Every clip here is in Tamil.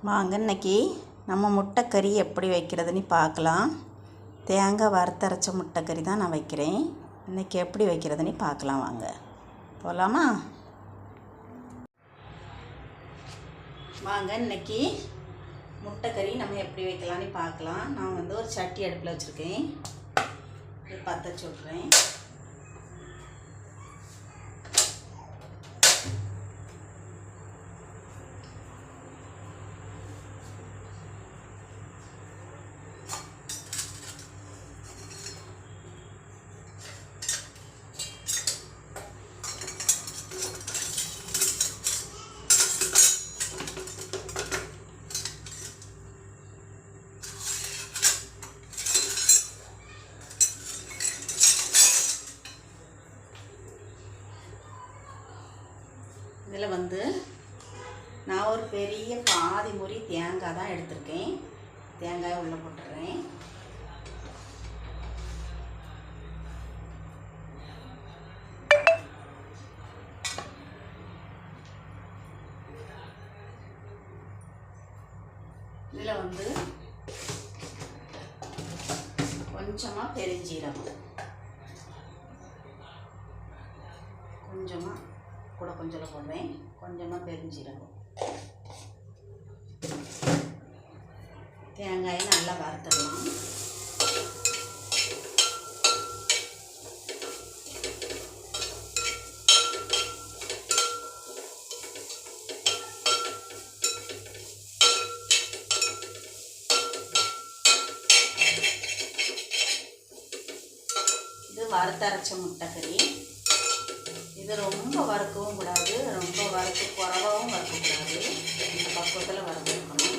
வாங்க இன்னைக்கு நம்ம முட்டைக்கறி எப்படி வைக்கிறதுன்னு பார்க்கலாம். தேங்காய் வறுத்தரைச்ச முட்டைக்கறி தான் நான் வைக்கிறேன். இன்றைக்கி எப்படி வைக்கிறதுன்னு பார்க்கலாம். வாங்க போகலாமா? வாங்க இன்னைக்கு முட்டைக்கறி நம்ம எப்படி வைக்கலான்னு பார்க்கலாம். நான் ஒரு சட்டி அடுப்பில் வச்சுருக்கேன். பற்ற வச்சு விட்றேன். இதில் நான் ஒரு பெரிய பாதி முறி தேங்காய் தான் எடுத்திருக்கேன். தேங்காயை உள்ளே போட்டுடுறேன். இதில் கொஞ்சமாக பெருஞ்சீரகம், கொஞ்சமாக கொஞ்சம் போடுறேன். கொஞ்சமாக பெருஞ்சீரகம், தேங்காயை நல்லா வறுத்துடலாம். இது வறுத்தரைச்ச முட்டைக்கறி. இது ரொம்ப வறுக்கவும் கூடாது, ரொம்ப வறுத்து குறவாகவும் வறுக்கக்கூடாது. இந்த பக்குவத்தில் வறுத்துக்கணும்.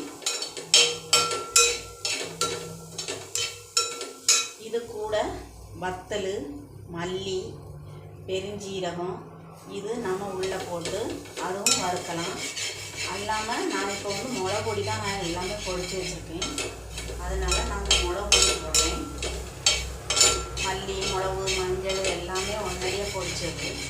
இது கூட வத்தல், மல்லி, பெருஞ்சீரகம் இது நம்ம உள்ளே போட்டு அதுவும் வறுக்கலாம். அல்லாமல் நான் இப்போ மிளகு பொடி தான் நான் எல்லாமே பொடிச்சு வச்சுருக்கேன். அதனால் நான் மிளகு பொடி போடுறேன். மல்லி, மிளகு, மஞ்சள் எல்லாமே ஒன்றையே பொடிச்சு வைப்பேன்.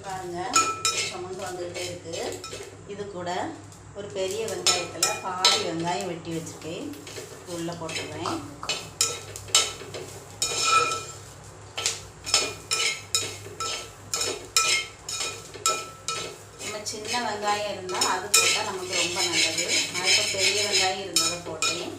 பாருங்க, சுமந்து வந்துகிட்டே இருக்குது. இது கூட ஒரு பெரிய வெங்காயத்தில் பாதி வெங்காயம் வெட்டி வச்சுருக்கேன். உள்ளே போட்டுடுறேன். நம்ம சின்ன வெங்காயம் இருந்தால் அது போட்டால் நமக்கு ரொம்ப நல்லது. நான் இப்போ பெரிய வெங்காயம் இருந்ததை போட்டேன்.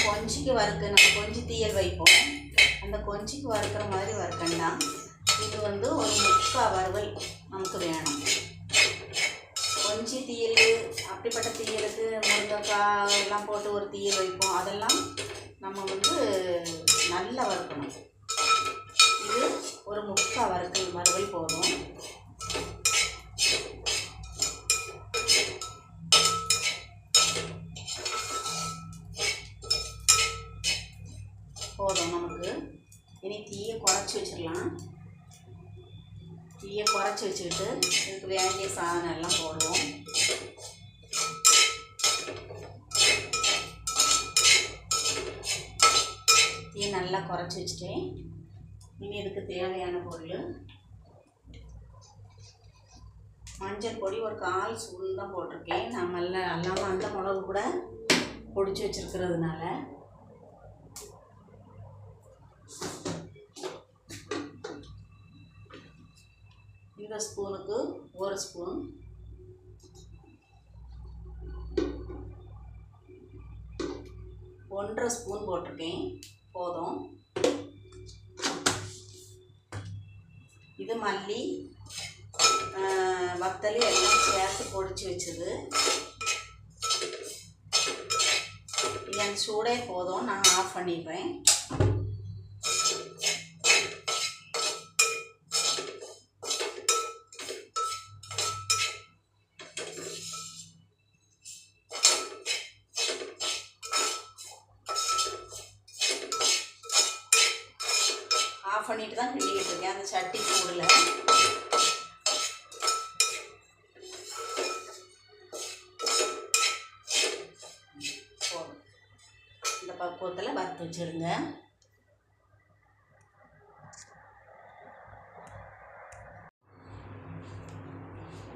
கொஞ்சிக்கு நம்ம கொஞ்சம் தீயல் வைப்போம். அந்த கொஞ்சிக்கு வறுக்கிற மாதிரி வறுக்கண்டாம். இது ஒரு முக்கால் வறுவல் நமக்கு வேணும். கொஞ்சி தீயல், அப்படிப்பட்ட தீயலுக்கு முருங்கைக்காய் எல்லாம் போட்டு ஒரு தீயல் வைப்போம். அதெல்லாம் நம்ம நல்லா வறுக்கணும். இது ஒரு முக்கால் வறுவல் போதும். போதும் நமக்கு. இனி தீயை குறைச்சி வச்சிடலாம். தீயை குறைச்சி வச்சுக்கிட்டு இதுக்கு வேண்டிய சாதனம் எல்லாம் போடுவோம். தீயை நல்லா குறைச்சி வச்சுட்டேன். இனி இதுக்கு தேவையான பொருள் மஞ்சள் பொடி ஒரு 1/4 ஸ்பூன் தான் போட்டிருக்கேன். நம்ம அல்லாமல் அந்த மிளகு கூட பொடிச்சு வச்சுருக்கிறதுனால. இந்த ஸ்பூனுக்கு 1 ஸ்பூன். ஒன்றரை ஸ்பூன் போட்டிருக்கேன், போதும். இது மல்லி வத்தல் எல்லாம் சேர்த்து பொடிச்சு வச்சது. எனக்கு சூடே போதும், நான் ஆஃப் பண்ணிடுறேன். ஆஃப் பண்ணிட்டு தான் கிண்டிக்கிட்டு இருக்கேன். அந்த சட்டி சூடில் இந்த பக்குவத்தில் வறுத்து வச்சுருங்க.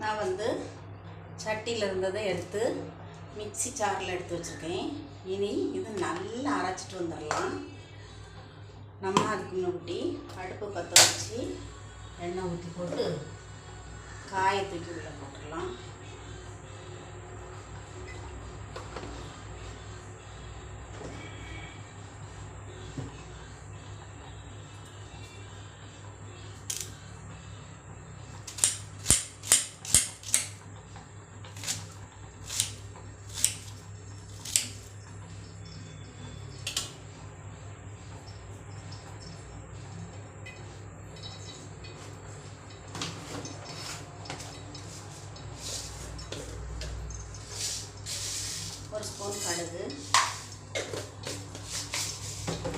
நான் வந்து சட்டியில் இருந்ததை எடுத்து மிக்ஸி ஜாரில் எடுத்து வச்சுருக்கேன். இனி இது நல்லா அரைச்சிட்டு வந்துடலாம். நம்ம அதுக்கு முன்னாடி அடுப்பு பற்ற வச்சு எண்ணெய் ஊற்றி போட்டு காயை தூக்கி உள்ளே போட்டுடலாம். ஒரு ஸ்பூன் கடுகு.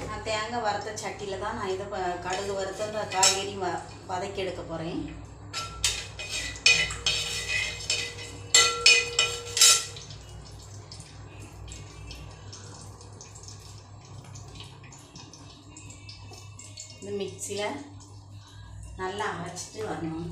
நான் தேங்காய் வறுத்த சட்டியில் தான் நான் இதை கடுகு வறுத்த அந்த காய்கறி வதக்கி எடுக்க போகிறேன். இந்த மிக்சியில் நல்லா அரைச்சிட்டு வரணும்.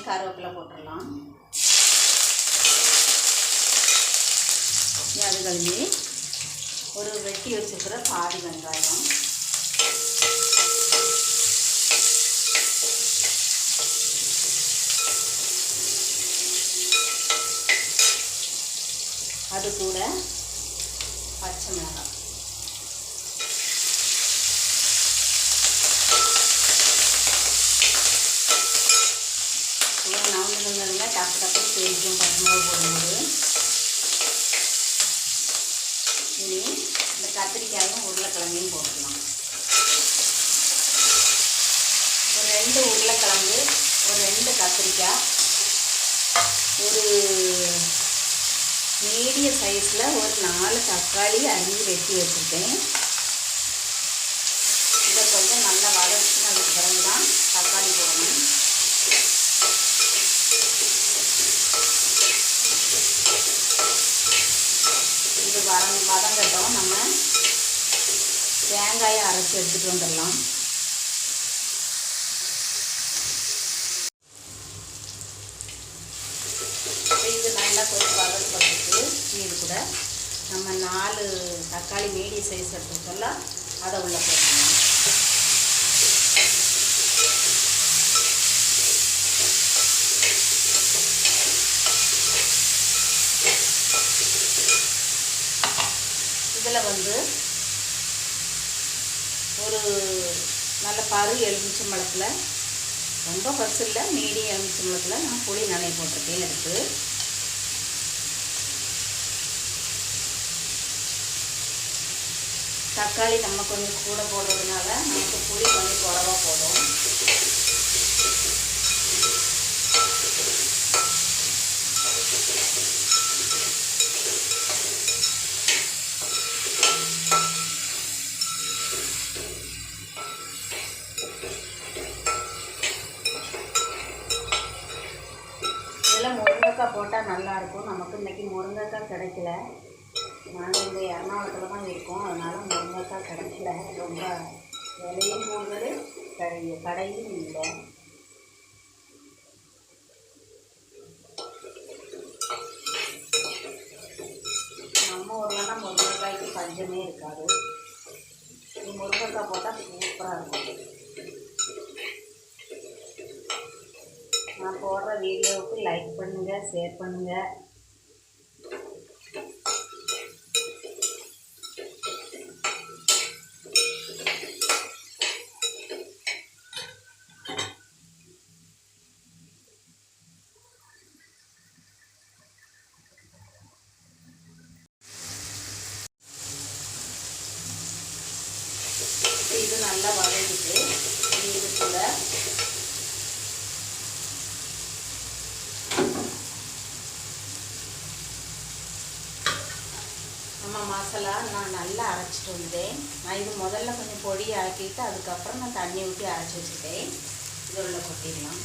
கருவேப்பிலை போட்டுடலாம். அது கழிஞ்சு ஒரு வெட்டி வச்சுருக்கிற பாதி வெங்காயம், அது கூட பச்சை மிளகாய், நவந்துருந்ததுங்க டப்பு டப்புன்னு தெரிக்கும் பச்சை மிளகு போடும்போது. இனி இந்த கத்திரிக்காயும் உருளைக்கிழங்கையும் போட்டுக்கலாம். கத்திரிக்காய், ஒரு மீடியம் சைஸில் ஒரு 4 தக்காளி அரிஞ்சு வெட்டி வச்சுருக்கேன். இதை கொஞ்சம் நல்லா வதக்கினதுக்கு பிறகு தான் தக்காளி போடணும். இது வதங்கட்டும். நம்ம தேங்காயை அரைச்சி எடுத்துகிட்டு வந்துடலாம். இது நல்லா கொஞ்சம் வதக்கப்பட்டு இது கூட நம்ம 4 தக்காளி மீடியம் சைஸ் எடுத்துக்கல அதை உள்ள போட்டுக்கலாம். இதில் ஒரு நல்ல எலுமிச்சம்பழத்தில், ரொம்ப பசு இல்லை, மீடியம் எலுமிச்சம்பழத்தில் நான் புளி நனைய போட்டிருக்கேன் எடுத்து. தக்காளி நம்ம கொஞ்சம் கூட போடுறதுனால நமக்கு புளி கொஞ்சம் குறவாக போடும். இதில் முருங்கைக்காய் போட்டால் நல்லாயிருக்கும். நமக்கு இன்றைக்கி முருங்கைக்காய் கிடைக்கல. நாங்கள் இந்த எர்ணாகுளத்தில் தான் இருக்கோம், அதனால் முருங்கைக்காய் கிடைக்கல. ரொம்ப விலையும் கூடுதல், கடையும் இல்லை. நம்ம ஊர்லன்னா முருங்கைக்காய்க்கு பஞ்சமே இருக்காது. இது முருங்கைக்காய் போட்டால் சூப்பராக இருக்கும். நான் போடுற வீடியோவுக்கு லைக் பண்ணுங்கள், ஷேர் பண்ணுங்கள். இது நல்லா வதங்கிட்டு இது கூட நம்ம மசாலா நான் நல்லா அரைச்சிட்டு வந்தேன். நான் இது முதல்ல கொஞ்சம் பொடி ஆக்கிட்டு அதுக்கப்புறம் நான் தண்ணி ஊற்றி அரைச்சி வச்சுட்டேன். இது உள்ள கொட்டிடலாம்.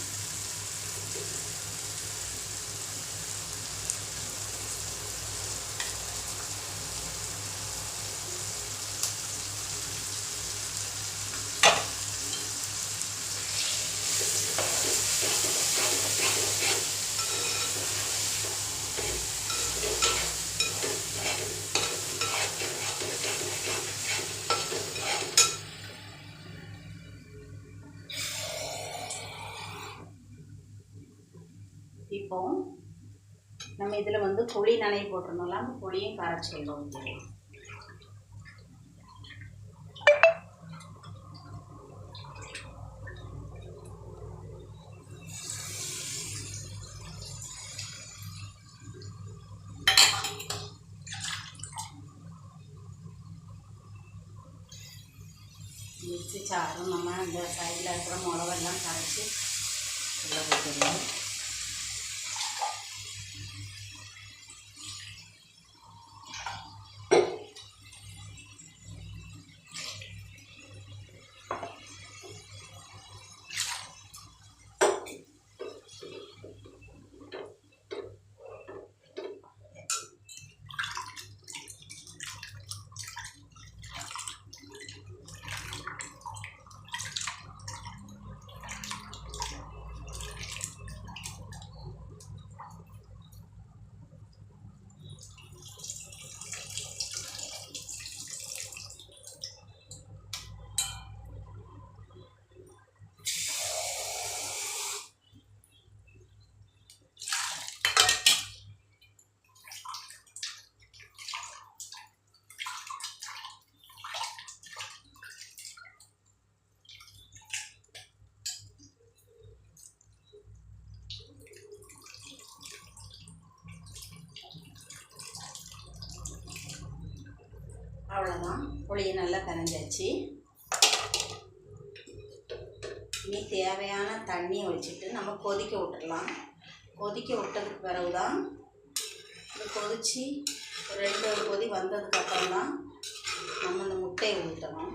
இப்போ நம்ம இதில் புளி நனைய போட்டிருந்தோம்ல, அந்த புளியும் கரைச்சிடலாம். மிக்ஸி சாரும் நம்ம இந்த சைடில் இருக்கிற மிளகெல்லாம் கரைச்சி உள்ள போட்டுருவோம். அவ்வளோதான், புளியை நல்லா கரைஞ்சாச்சு. இனி தேவையான தண்ணியை வச்சுட்டு நம்ம கொதிக்க விட்டுடலாம். கொதிக்க விட்டதுக்கு பிறகு தான் இது கொதித்து 2 கொதி வந்ததுக்கப்புறம் தான் நம்ம இந்த முட்டையை ஊற்றணும்.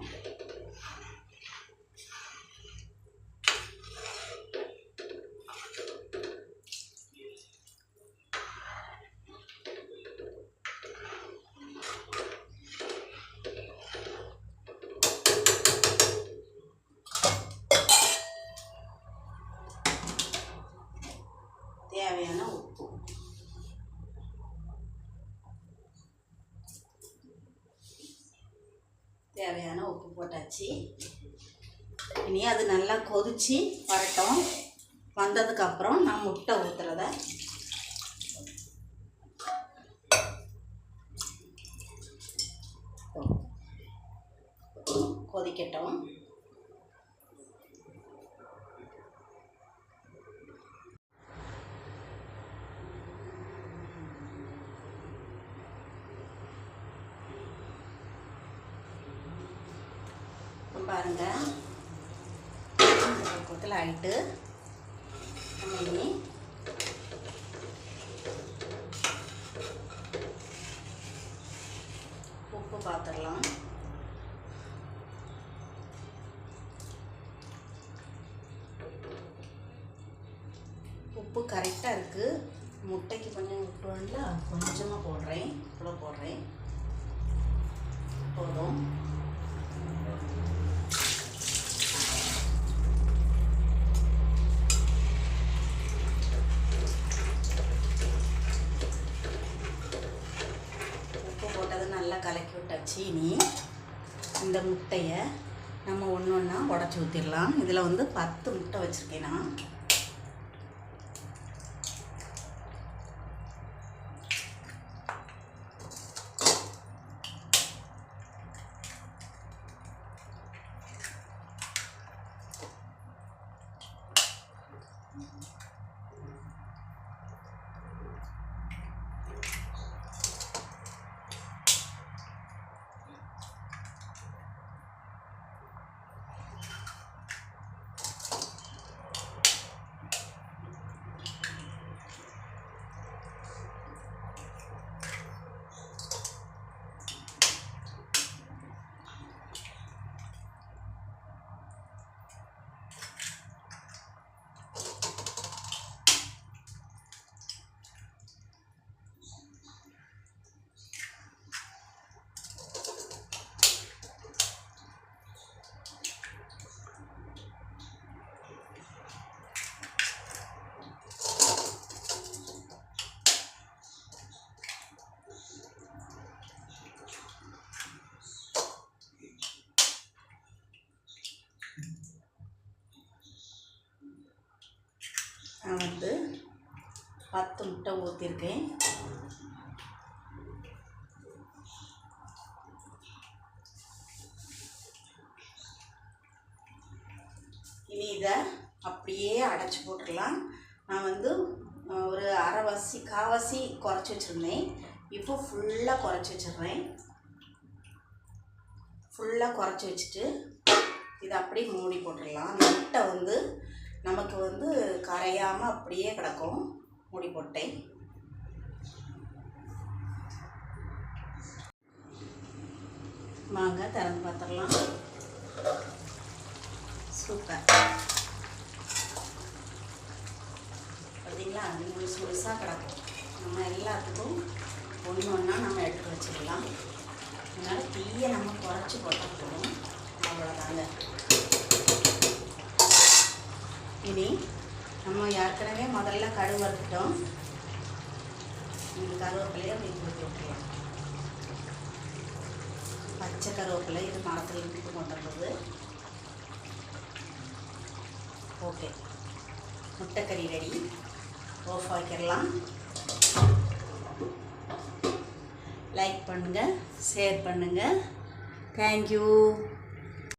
தேவையான உப்பு, போட்டாச்சு. இனி அது நல்லா கொதித்து வரட்டும். வந்ததுக்கப்புறம் நான் முட்டை ஊற்றுறத கொதிக்கட்டும். பாருங்க, பக்கத்தில் ஆகிட்டு நம்ம இனி உப்பு பார்த்துடலாம். உப்பு கரெக்டாக இருக்குது. முட்டைக்கு கொஞ்சம் உப்பு வேணும்ல, கொஞ்சமாக போடுறேன். இவ்வளோ போடுறேன், போதும். நல்லா கலக்கி விட்டாச்சு. இனி இந்த முட்டையை நம்ம ஒன்று ஒன்றா உடச்சி ஊற்றிடலாம். இதில் வந்து 10 முட்டை வச்சுருக்கேன் நான். நான் வந்து 10 முட்டை ஊற்றிருக்கேன். இனி இதை அப்படியே அடைச்சி போட்டுடலாம். நான் வந்து ஒரு அரைவாசி காவாசி குறைச்சி வச்சுருந்தேன். இப்போ ஃபுல்லாக குறைச்சி வச்சிடுறேன். ஃபுல்லாக குறைச்சி வச்சுட்டு இதை அப்படியே மூடி போட்டுடலாம். அந்த முட்டை வந்து நமக்கு வந்து கரையாமல் அப்படியே கிடக்கும். மூடி போட்டேன். வாங்க திறந்து பார்த்துடலாம். சூப்பர், பார்த்தீங்களா? அது முழுசு முழுசாக கிடக்கும். நம்ம எல்லாத்துக்கும் ஒன்று ஒன்றா நம்ம எடுத்து வச்சிடலாம். அதனால் தீயை நம்ம குறைச்சி போட்டால் போதும். அவ்வளோதாங்க. இனி நம்ம ஏற்கனவே முதல்ல கடுகு வறுத்துட்டோம். இந்த கருவேப்பிலையை அப்படி ஊற்றி விட்டுலாம். பச்சை கருவேப்பிலை இது மரத்தில் இருந்து கொண்டு வந்தது. ஓகே, முட்டைக்கறி ரெடி. ஆஃப் ஆக்கிடலாம். லைக் பண்ணுங்கள், ஷேர் பண்ணுங்கள். தேங்க்யூ.